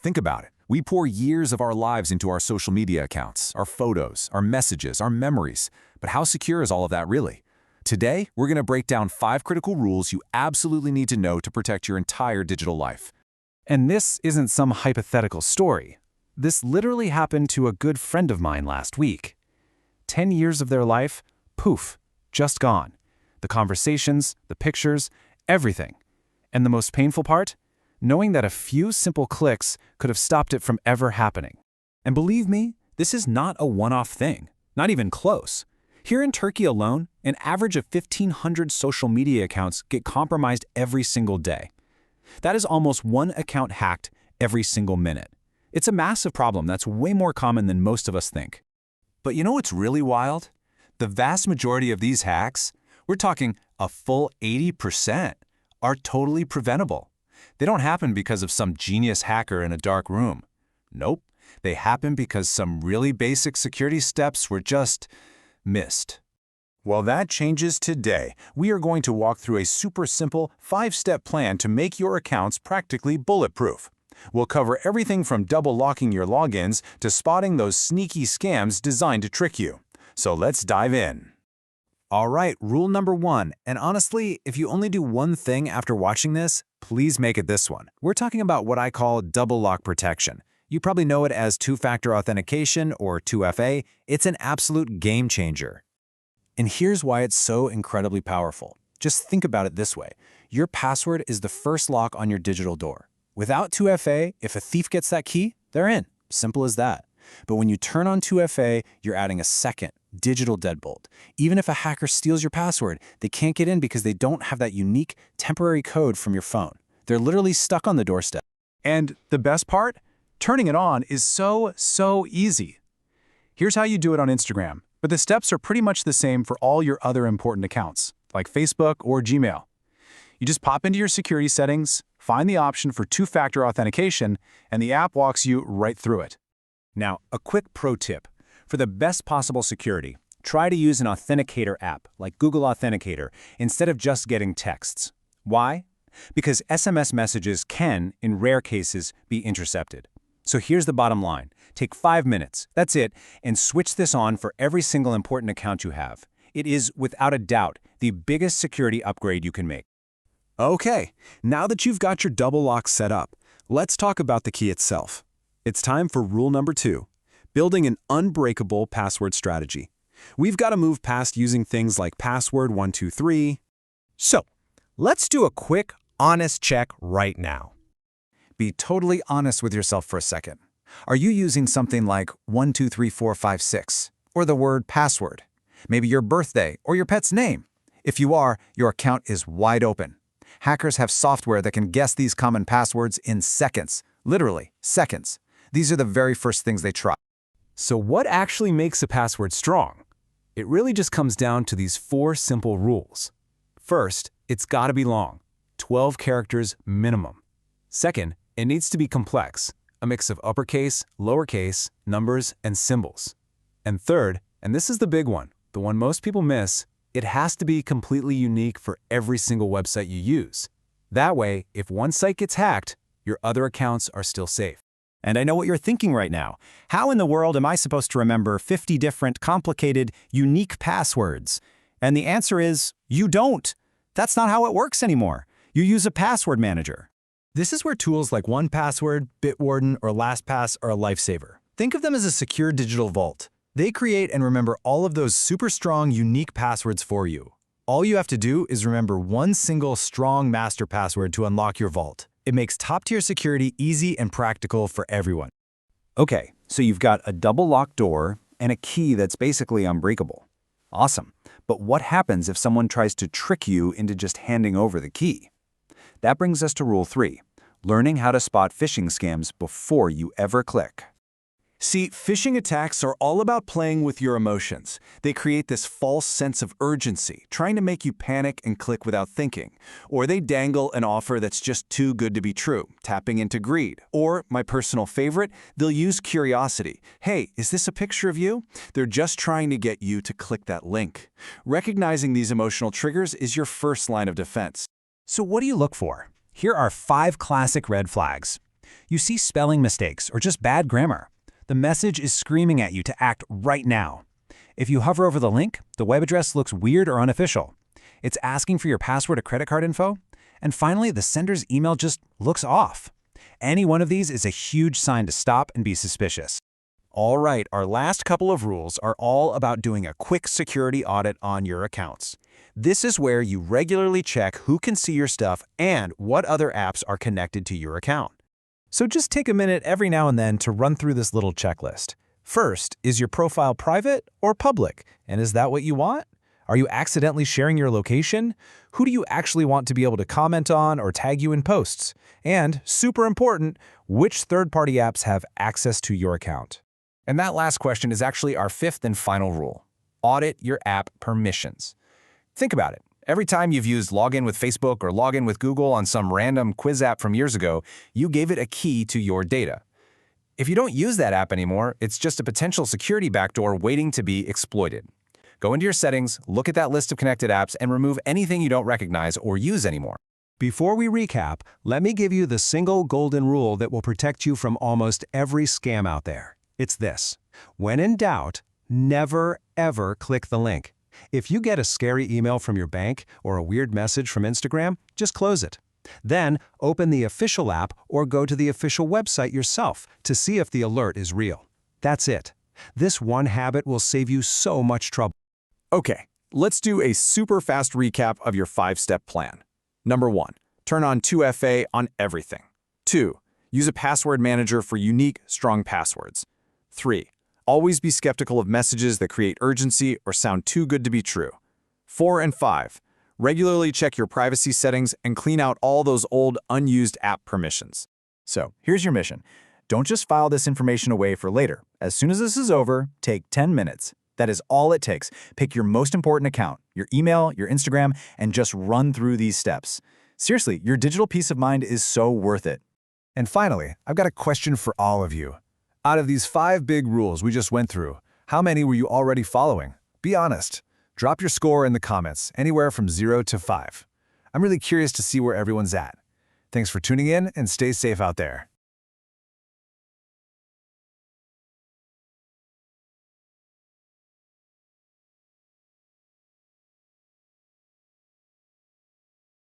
Think about it. We pour years of our lives into our social media accounts, our photos, our messages, our memories. But how secure is all of that really? Today, we're going to break down 5 critical rules you absolutely need to know to protect your entire digital life. And this isn't some hypothetical story. This literally happened to a good friend of mine last week. 10 years of their life, poof, just gone. The conversations, the pictures, everything. And the most painful part? Knowing that a few simple clicks could have stopped it from ever happening. And believe me, this is not a one-off thing, not even close. Here in Turkey alone, an average of 1,500 social media accounts get compromised every single day. That is almost one account hacked every single minute. It's a massive problem that's way more common than most of us think. But you know what's really wild? The vast majority of these hacks, we're talking a full 80%, are totally preventable. They don't happen because of some genius hacker in a dark room. Nope, they happen because some really basic security steps were just missed. Well, that changes today. We are going to walk through a super simple 5-step plan to make your accounts practically bulletproof. We'll cover everything from double locking your logins to spotting those sneaky scams designed to trick you. So let's dive in. All right, rule number 1, and honestly, if you only do one thing after watching this, please make it this one. We're talking about what I call double lock protection. You probably know it as two-factor authentication or 2FA. It's an absolute game changer. And here's why it's so incredibly powerful. Just think about it this way. Your password is the first lock on your digital door. Without 2FA, if a thief gets that key, they're in. Simple as that. But when you turn on 2FA, you're adding a second, digital deadbolt. Even if a hacker steals your password, they can't get in because they don't have that unique, temporary code from your phone. They're literally stuck on the doorstep. And the best part? Turning it on is so easy. Here's how you do it on Instagram, but the steps are pretty much the same for all your other important accounts, like Facebook or Gmail. You just pop into your security settings, find the option for two-factor authentication, and the app walks you right through it. Now, a quick pro tip. For the best possible security, try to use an authenticator app like Google Authenticator instead of just getting texts. Why? Because SMS messages can, in rare cases, be intercepted. So here's the bottom line. Take 5 minutes, that's it, and switch this on for every single important account you have. It is, without a doubt, the biggest security upgrade you can make. Okay, now that you've got your double lock set up, let's talk about the key itself. It's time for rule number 2, building an unbreakable password strategy. We've got to move past using things like password 123. So, let's do a quick, honest check right now. Be totally honest with yourself for a second. Are you using something like 123456 or the word password? Maybe your birthday or your pet's name? If you are, your account is wide open. Hackers have software that can guess these common passwords in seconds, literally seconds. These are the very first things they try. So what actually makes a password strong? It really just comes down to these 4 simple rules. First, it's got to be long, 12 characters minimum. Second, it needs to be complex, a mix of uppercase, lowercase, numbers, and symbols. And third, and this is the big one, the one most people miss, it has to be completely unique for every single website you use. That way, if one site gets hacked, your other accounts are still safe. And I know what you're thinking right now. How in the world am I supposed to remember 50 different, complicated, unique passwords? And the answer is, you don't. That's not how it works anymore. You use a password manager. This is where tools like 1Password, Bitwarden, or LastPass are a lifesaver. Think of them as a secure digital vault. They create and remember all of those super strong, unique passwords for you. All you have to do is remember one single strong master password to unlock your vault. It makes top-tier security easy and practical for everyone. Okay, so you've got a double locked door and a key that's basically unbreakable. Awesome. But what happens if someone tries to trick you into just handing over the key? That brings us to rule 3, learning how to spot phishing scams before you ever click. See, phishing attacks are all about playing with your emotions. They create this false sense of urgency, trying to make you panic and click without thinking. Or they dangle an offer that's just too good to be true, tapping into greed. Or, my personal favorite, they'll use curiosity. Hey, is this a picture of you? They're just trying to get you to click that link. Recognizing these emotional triggers is your first line of defense. So what do you look for? Here are 5 classic red flags. You see spelling mistakes or just bad grammar. The message is screaming at you to act right now. If you hover over the link, the web address looks weird or unofficial. It's asking for your password or credit card info. And finally, the sender's email just looks off. Any one of these is a huge sign to stop and be suspicious. All right, our last couple of rules are all about doing a quick security audit on your accounts. This is where you regularly check who can see your stuff and what other apps are connected to your account. So just take a minute every now and then to run through this little checklist. First, is your profile private or public? And is that what you want? Are you accidentally sharing your location? Who do you actually want to be able to comment on or tag you in posts? And, super important, which third-party apps have access to your account? And that last question is actually our fifth and final rule. Audit your app permissions. Think about it. Every time you've used Login with Facebook or Login with Google on some random quiz app from years ago, you gave it a key to your data. If you don't use that app anymore, it's just a potential security backdoor waiting to be exploited. Go into your settings, look at that list of connected apps, and remove anything you don't recognize or use anymore. Before we recap, let me give you the single golden rule that will protect you from almost every scam out there. It's this: when in doubt, never, ever click the link. If you get a scary email from your bank or a weird message from Instagram, just close it. Then open the official app or go to the official website yourself to see if the alert is real. That's it. This one habit will save you so much trouble. Okay, let's do a super fast recap of your 5-step plan. Number 1, turn on 2FA on everything. 2, use a password manager for unique, strong passwords. 3, always be skeptical of messages that create urgency or sound too good to be true. 4 and 5, regularly check your privacy settings and clean out all those old, unused app permissions. So, here's your mission. Don't just file this information away for later. As soon as this is over, take 10 minutes. That is all it takes. Pick your most important account, your email, your Instagram, and just run through these steps. Seriously, your digital peace of mind is so worth it. And finally, I've got a question for all of you. Out of these 5 big rules we just went through, how many were you already following? Be honest. Drop your score in the comments, anywhere from 0 to 5. I'm really curious to see where everyone's at. Thanks for tuning in and stay safe out there.